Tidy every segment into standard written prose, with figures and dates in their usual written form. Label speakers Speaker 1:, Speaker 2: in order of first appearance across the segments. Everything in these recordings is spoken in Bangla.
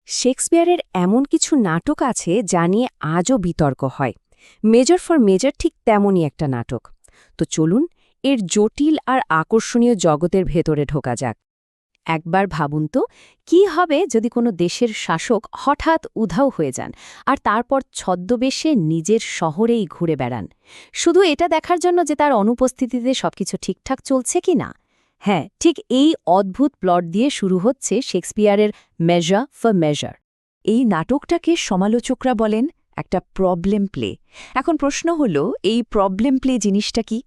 Speaker 1: শেক্সপিয়ারের এমন কিছু নাটক আছে যা নিয়ে আজও বিতর্ক হয়। মেজর ফর মেজর ঠিক তেমনই একটা নাটক। তো চলুন এর জটিল আর আকর্ষণীয় জগতের ভেতরে ঢোকা যাক। একবার ভাবুন তো, কী হবে যদি কোনো দেশের শাসক হঠাৎ উধাও হয়ে যান আর তারপর ছদ্মবেশে নিজের শহরেই ঘুরে বেড়ান, শুধু এটা দেখার জন্য যে তার অনুপস্থিতিতে সবকিছু ঠিকঠাক চলছে কি না। হ্যাঁ, ঠিক এই অদ্ভুত প্লট দিয়ে শুরু হচ্ছে শেক্সপিয়ারের মেজার ফর মেজার। এই নাটকটাকে সমালোচকরা বলেন একটা প্রবলেম প্লে। এখন প্রশ্ন হলো, এই প্রবলেম প্লে জিনিসটা কি?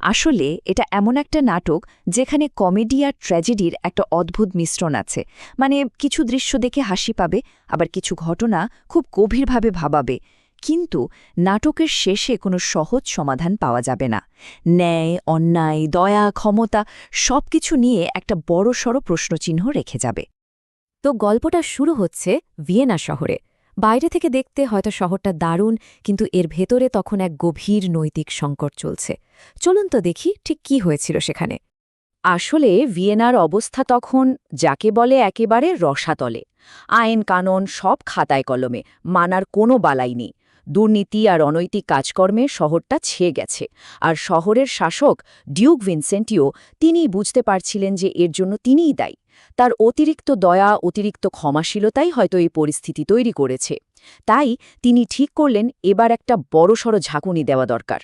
Speaker 1: আসলে এটা এমন একটা নাটক যেখানে কমেডি আর ট্র্যাজেডির একটা অদ্ভুত মিশ্রণ আছে। মানে কিছু দৃশ্য দেখে হাসি পাবে, আবার কিছু ঘটনা খুব গভীরভাবে ভাবাবে। কিন্তু নাটকের শেষে কোনো সহজ সমাধান পাওয়া যাবে না। ন্যায়, অন্যায়, দয়া, ক্ষমতা সবকিছু নিয়ে একটা বড়সড় প্রশ্নচিহ্ন রেখে যাবে। তো গল্পটা শুরু হচ্ছে ভিয়েনা শহরে। বাইরে থেকে দেখতে হয়তো শহরটা দারুণ, কিন্তু এর ভেতরে তখন এক গভীর নৈতিক সংকট চলছে। চলুন তো দেখি ঠিক কি হয়েছিল সেখানে। আসলে ভিয়েনার অবস্থা তখন যাকে বলে একেবারে রসাতলে। আইন কানুন সব খাতায় কলমে, মানার কোনো বালাই নেই। দুর্নীতি আর অনৈতিক কাজকর্মে শহরটা ছেয়ে গেছে। আর শহরের শাসক ডিউক ভিনসেন্টিও তিনিই বুঝতে পারছিলেন যে এর জন্য তিনিই দায়ী। তার অতিরিক্ত দয়া, অতিরিক্ত ক্ষমাশীলতাই হয়তো এই পরিস্থিতি তৈরি করেছে। তাই তিনি ঠিক করলেন এবার একটা বড়সড় ঝাঁকুনি দেওয়া দরকার।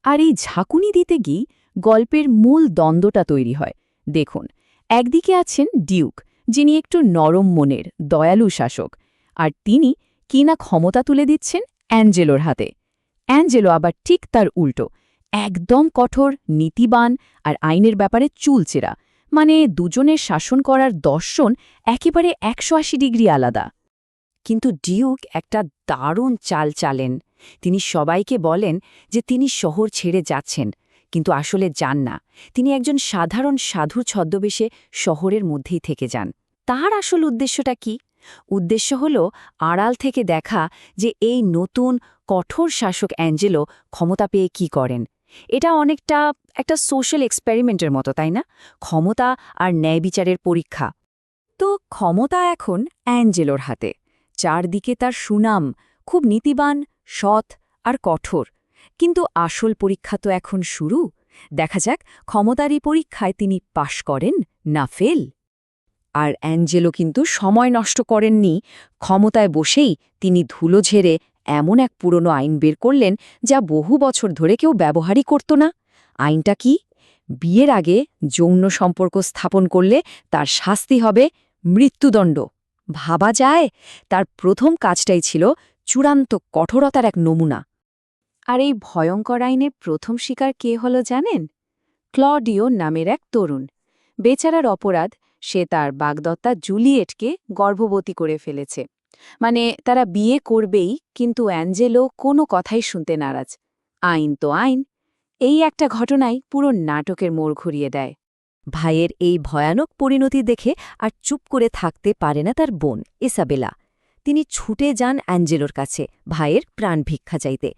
Speaker 1: আর এই ঝাঁকুনি দিতে গিয়ে গল্পের মূল দ্বন্দ্বটা তৈরি হয়। দেখুন, একদিকে আছেন ডিউক, যিনি একটু নরম মনের দয়ালু শাসক, আর তিনি কিনা ক্ষমতা তুলে দিচ্ছেন অ্যাঞ্জেলোর হাতে। অ্যাঞ্জেলো আবার ঠিক তার উল্টো, একদম কঠোর, নীতিবান আর আইনের ব্যাপারে চুলচেরা। মানে দুজনের শাসন করার দর্শন একেবারে ১৮০ ডিগ্রি আলাদা। কিন্তু ডিউক একটা দারুণ চাল চালেন। তিনি সবাইকে বলেন যে তিনি শহর ছেড়ে যাচ্ছেন, কিন্তু আসলে যান না। তিনি একজন সাধারণ সাধুর ছদ্মবেশে শহরের মধ্যেই থেকে যান। তার আসল উদ্দেশ্যটা কি? উদ্দেশ্য হল আড়াল থেকে দেখা যে এই নতুন কঠোর শাসক অ্যাঞ্জেলো ক্ষমতা পেয়ে কি করেন। এটা অনেকটা একটা সোশ্যাল এক্সপেরিমেন্টের মতো, তাই না? ক্ষমতা আর ন্যায় বিচারের পরীক্ষা। তো ক্ষমতা এখন অ্যাঞ্জেলোর হাতে। চারদিকে তার সুনাম, খুব নীতিবান, সৎ আর কঠোর। কিন্তু আসল পরীক্ষা তো এখন শুরু। দেখা যাক ক্ষমতারই পরীক্ষায় তিনি পাশ করেন না ফেল। আর অ্যাঞ্জেলো কিন্তু সময় নষ্ট করেননি। ক্ষমতায় বসেই তিনি ধুলো ঝেড়ে এমন এক পুরনো আইন বের করলেন যা বহু বছর ধরে কেউ ব্যবহারই করত না। আইনটা কি? বিয়ের আগে যৌন সম্পর্ক স্থাপন করলে তার শাস্তি হবে মৃত্যুদণ্ড। ভাবা যায়, তার প্রথম কাজটাই ছিল চূড়ান্ত কঠোরতার এক নমুনা। আর এই ভয়ঙ্কর আইনের প্রথম শিকার কে হল জানেন? ক্লডিও নামের এক তরুণ। বেচারার অপরাধ, সে তার বাগদত্তা জুলিয়েটকে গর্ভবতী করে ফেলেছে। মানে তারা বিয়ে করবেই, কিন্তু অ্যাঞ্জেলো কোনো কথাই শুনতে নারাজ। আইন তো আইন। এই একটা ঘটনাই পুরো নাটকের মোড় ঘুরিয়ে দেয়। ভাইয়ের এই ভয়ানক পরিণতি দেখে আর চুপ করে থাকতে পারে না তার বোন ইসাবেলা। তিনি ছুটে যান অ্যাঞ্জেলোর কাছে ভাইয়ের প্রাণ ভিক্ষা চাইতে।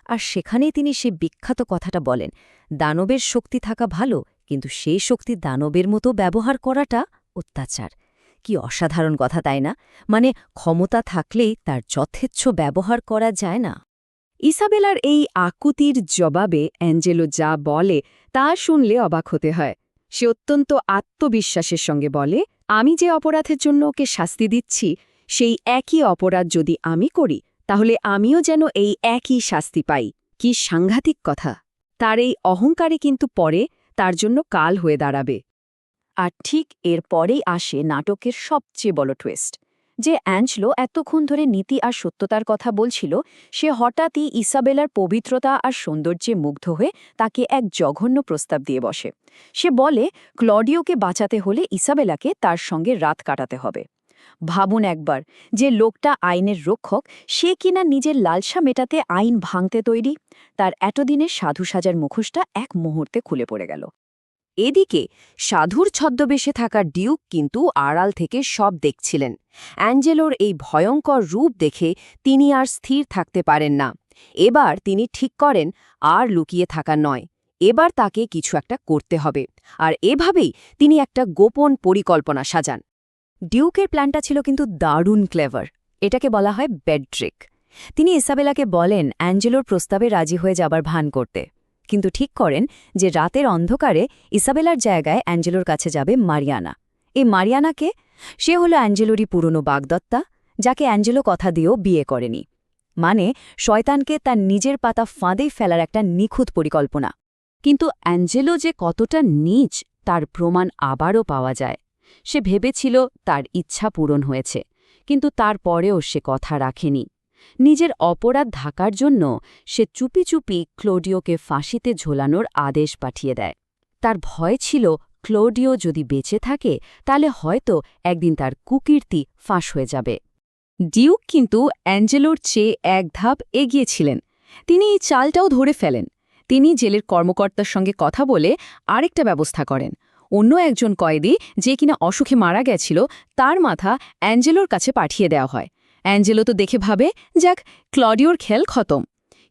Speaker 1: আর সেখানেই তিনি সে বিখ্যাত কথাটা বলেন, দানবের শক্তি থাকা ভালো, কিন্তু সেই শক্তি দানবের মতো ব্যবহার করাটা অত্যাচার। কি অসাধারণ কথা, তাই না? মানে ক্ষমতা থাকলেই তার যথেচ্ছ ব্যবহার করা যায় না। ইসাবেলার এই আকুতির জবাবে অ্যাঞ্জেলো যা বলে তা শুনলে অবাক হতে হয়। সে অত্যন্ত আত্মবিশ্বাসের সঙ্গে বলে, আমি যে অপরাধের জন্য ওকে শাস্তি দিচ্ছি, সেই একই অপরাধ যদি আমি করি, তাহলে আমিও যেন এই একই শাস্তি পাই। কি সাংঘাতিক কথা! তার এই অহংকারে কিন্তু পরে তার জন্য কাল হয়ে দাঁড়াবে। আর ঠিক এর পরেই আসে নাটকের সবচেয়ে বড় টুইস্ট। যে অ্যাঞ্জেলো এতক্ষণ ধরে নীতি আর সত্যতার কথা বলছিল, সে হঠাৎই ইসাবেলার পবিত্রতা আর সৌন্দর্যে মুগ্ধ হয়ে তাকে এক জঘন্য প্রস্তাব দিয়ে বসে। সে বলে ক্লডিওকে বাঁচাতে হলে ইসাবেলাকে তার সঙ্গে রাত কাটাতে হবে। ভাবুন একবার, যে লোকটা আইনের রক্ষক, সে কিনা নিজের লালসা মেটাতে আইন ভাঙতে তৈরি। তার এতদিনের সাধু সাজার মুখোশটা এক মুহূর্তে খুলে পড়ে গেল। এদিকে সাধুর ছদ্মবেশে থাকা ডিউক কিন্তু আড়াল থেকে সব দেখছিলেন। অ্যাঞ্জেলোর এই ভয়ঙ্কর রূপ দেখে তিনি আর স্থির থাকতে পারেন না। এবার তিনি ঠিক করেন আর লুকিয়ে থাকা নয়, এবার তাকে কিছু একটা করতে হবে। আর এভাবেই তিনি একটা গোপন পরিকল্পনা সাজান।
Speaker 2: ডিউকের প্ল্যানটা ছিল কিন্তু দারুণ ক্লেভার। এটাকে বলা হয় বেড ট্রিক। তিনি ইসাবেলাকে বলেন অ্যাঞ্জেলোর প্রস্তাবে রাজি হয়ে যাবার ভান করতে, কিন্তু ঠিক করেন যে রাতের অন্ধকারে ইসাবেলার জায়গায় অ্যাঞ্জেলোর কাছে যাবে মারিয়ানা। এই মারিয়ানাকে, সে হলো অ্যাঞ্জেলোরই পুরনো বাগদত্তা, যাকে অ্যাঞ্জেলো কথা দিয়েও বিয়ে করেনি। মানে শয়তানকে তার নিজের পাতা ফাঁদেই ফেলার একটা নিখুঁত পরিকল্পনা।
Speaker 1: কিন্তু অ্যাঞ্জেলো যে কতটা নীচ তার প্রমাণ আবারও পাওয়া যায়। সে ভেবেছিল তার ইচ্ছা পূরণ হয়েছে, কিন্তু তারপরেও সে কথা রাখেনি। নিজের অপরাধ ঢাকার জন্য সে চুপি চুপি ক্লোডিওকে ফাঁসিতে ঝোলানোর আদেশ পাঠিয়ে দেয়। তার ভয় ছিল ক্লোডিও যদি বেঁচে থাকে তাহলে হয়তো একদিন তার কুকীর্তি ফাঁস হয়ে যাবে। ডিউক কিন্তু অ্যাঞ্জেলোর চেয়ে এক ধাপ এগিয়েছিলেন। তিনি এই চালটাও ধরে ফেলেন। তিনি জেলের কর্মকর্তার সঙ্গে কথা বলে আরেকটা ব্যবস্থা করেন। অন্য একজন কয়েদি, যে কিনা অসুখে মারা গেছিল, তার মাথা অ্যাঞ্জেলোর কাছে পাঠিয়ে দেওয়া হয়। অ্যাঞ্জেলো তো দেখে ভাবে, যাক, ক্লডিওর খেল খতম।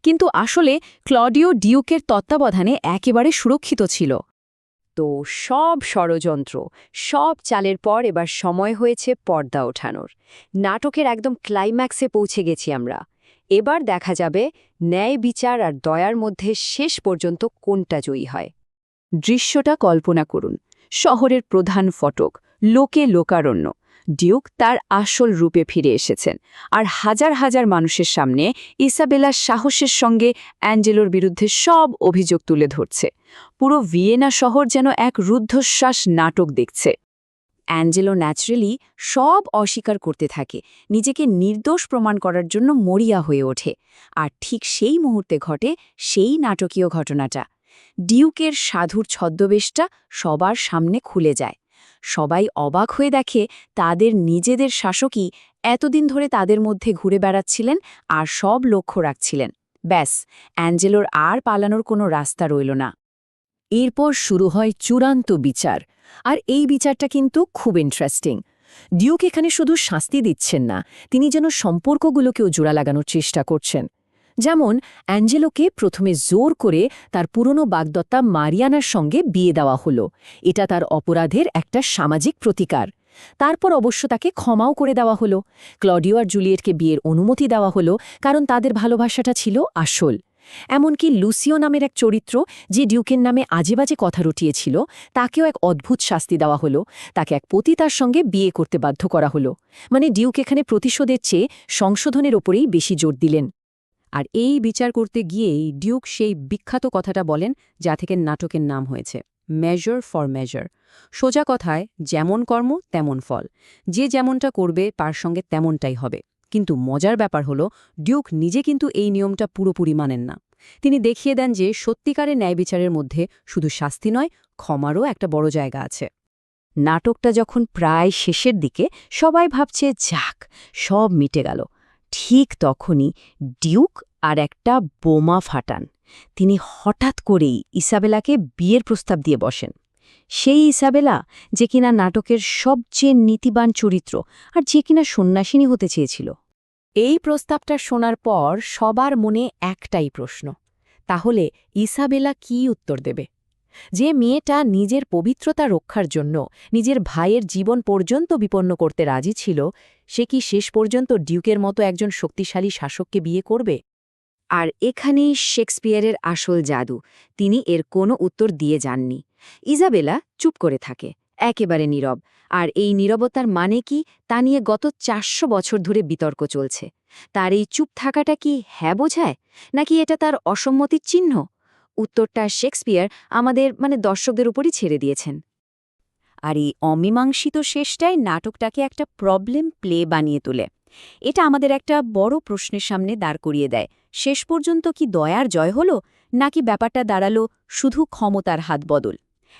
Speaker 1: কিন্তু আসলে ক্লডিও ডিউকের তত্ত্বাবধানে একেবারে সুরক্ষিত ছিল। তো সব ষড়যন্ত্র, সব চালের পর এবার সময় হয়েছে পর্দা ওঠানোর। নাটকের একদম ক্লাইম্যাক্সে পৌঁছে গেছি আমরা। এবার দেখা যাবে ন্যায় বিচার আর দয়ার মধ্যে শেষ পর্যন্ত কোনটা জয়ী হয়। দৃশ্যটা কল্পনা করুন। শহরের প্রধান ফটক, লোকে লোকারণ্য। ডিউক তার আসল রূপে ফিরে এসেছেন, আর হাজার হাজার মানুষের সামনে ইসাবেলার সাহসের সঙ্গে অ্যাঞ্জেলোর বিরুদ্ধে সব অভিযোগ তুলে ধরছে। পুরো ভিয়েনা শহর যেন এক রুদ্ধশ্বাস নাটক দেখছে। অ্যাঞ্জেলো ন্যাচারালি সব অস্বীকার করতে থাকে, নিজেকে নির্দোষ প্রমাণ করার জন্য মরিয়া হয়ে ওঠে। আর ঠিক সেই মুহূর্তে ঘটে সেই নাটকীয় ঘটনাটা। ডিউকের সাধুর ছদ্মবেশটা সবার সামনে খুলে যায়। সবাই অবাক হয়ে দেখে তাদের নিজেদের শাসকই এতদিন ধরে তাদের মধ্যে ঘুরে বেড়াচ্ছিলেন আর সব লক্ষ্য রাখছিলেন। ব্যাস, অ্যাঞ্জেলোর আর পালানোর কোনো রাস্তা রইল না। এরপর শুরু হয় চূড়ান্ত বিচার, আর এই বিচারটা কিন্তু খুব ইন্টারেস্টিং। ডিউক এখানে শুধু শাস্তি দিচ্ছেন না, তিনি যেন সম্পর্কগুলোকেও জোড়া লাগানোর চেষ্টা করছেন। যেমন অ্যাঞ্জেলোকে প্রথমে জোর করে তার পুরনো বাগদত্তা মারিয়ানার সঙ্গে বিয়ে দেওয়া হলো। এটা তার অপরাধের একটা সামাজিক প্রতিকার। তারপর অবশ্য তাকে ক্ষমাও করে দেওয়া হলো। ক্লডিও আর জুলিয়েটকে বিয়ের অনুমতি দেওয়া হলো, কারণ তাদের ভালোবাসাটা ছিল আসল। এমনকি লুসিও নামের এক চরিত্র, যে ডিউকের নামে আজেবাজে কথা রটিয়েছিল, তাকেও এক অদ্ভুত শাস্তি দেওয়া হলো। তাকে এক পতিতার সঙ্গে বিয়ে করতে বাধ্য করা হলো। মানে ডিউক এখানে প্রতিশোধের চেয়ে সংশোধনের ওপরেই বেশি জোর দিলেন। আর এই বিচার করতে গিয়েই ডিউক সেই বিখ্যাত কথাটা বলেন, যা থেকে নাটকের নাম হয়েছে, মেজার ফর মেজার। সোজা কথায়, যেমন কর্ম তেমন ফল। যে যেমনটা করবে তার সঙ্গে তেমনটাই হবে। কিন্তু মজার ব্যাপার হলো, ডিউক নিজে কিন্তু এই নিয়মটা পুরোপুরি মানেন না। তিনি দেখিয়ে দেন যে সত্যিকারের ন্যায় বিচারের মধ্যে শুধু শাস্তি নয়, ক্ষমারও একটা বড় জায়গা আছে। নাটকটা যখন প্রায় শেষের দিকে, সবাই ভাবছে যাক, সব মিটে গেল। ঠিক তখনই ডিউক আর একটা বোমা ফাটান। তিনি হঠাৎ করেই ইসাবেলাকে বিয়ের প্রস্তাব দিয়ে বসেন। সেই ইসাবেলা, যে কিনা নাটকের সবচেয়ে নীতিবান চরিত্র, আর যে কিনা সন্ন্যাসিনী হতে চেয়েছিল। এই প্রস্তাবটা শোনার পর সবার মনে একটাই প্রশ্ন, তাহলে ইসাবেলা কি উত্তর দেবে? যে মেয়েটা নিজের পবিত্রতা রক্ষার জন্য নিজের ভাইয়ের জীবন পর্যন্ত বিপন্ন করতে রাজি ছিল, সে কি শেষ পর্যন্ত ডিউকের মতো একজন শক্তিশালী শাসককে বিয়ে করবে? আর এখানেই শেক্সপিয়ারের আসল জাদু। তিনি এর কোনো উত্তর দিয়ে যাননি। ইসাবেলা চুপ করে থাকে, একেবারে নীরব। আর এই নীরবতার মানে কি, তা নিয়ে গত 400 বছর ধরে বিতর্ক চলছে। তার এই চুপ থাকাটা কি হ্যাঁ বোঝায়, নাকি এটা তার অসম্মতির চিহ্ন? উত্তরটা শেক্সপিয়ার আমাদের দর্শকদের উপরই ছেড়ে দিয়েছেন। আর এই অমীমাংসিত শেষটাই নাটকটাকে একটা প্রবলেম প্লে বানিয়ে তোলে। এটা আমাদের একটা বড় প্রশ্নের সামনে দাঁড় করিয়ে দেয়। শেষ পর্যন্ত কি দয়ার জয় হলো, নাকি ব্যাপারটা দাঁড়ালো শুধু ক্ষমতার হাত বদল?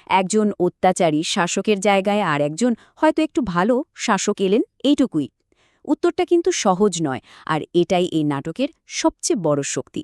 Speaker 1: একজন অত্যাচারী শাসকের জায়গায় আর একজন হয়তো একটু ভালো শাসক এলেন, এইটুকুই। উত্তরটা কিন্তু সহজ নয়, আর এটাই এই নাটকের সবচেয়ে বড় শক্তি।